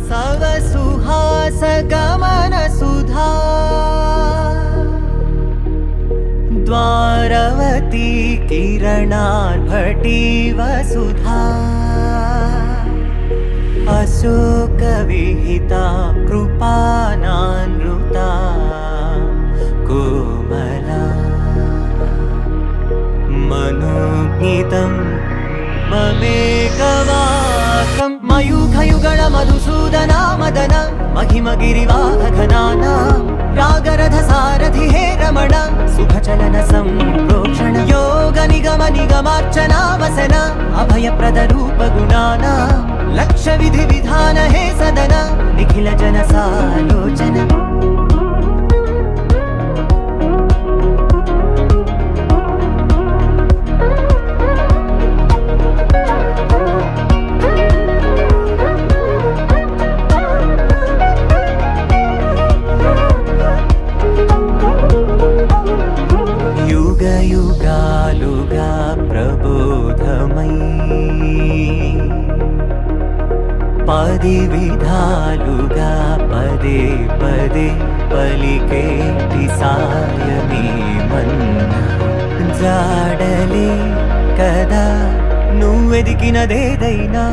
सव सुहास गमन सुधा द्वारवती किरणार्भटी वसुधा अशोक विहिता कृपानानृता कोमला मनोज्ञितं ममेकवाकं मयूखयुगल मधुसूदना मदन महिमगिरिवाहघनाना रागरथ सारथि हे रमण सुखचलन संप्रोक्षण योग निगम निगमार्चना वसन अभयप्रद रूप गुणाना लक्ष्य विधि विधान हे सदन निखिल जन सालोचन युगालुगा प्रबोधमयी पदि विधालुगा पदे पदे पलिकेटि सायमे मन्न जाडले कदा నువ్వెదికినదేదైనా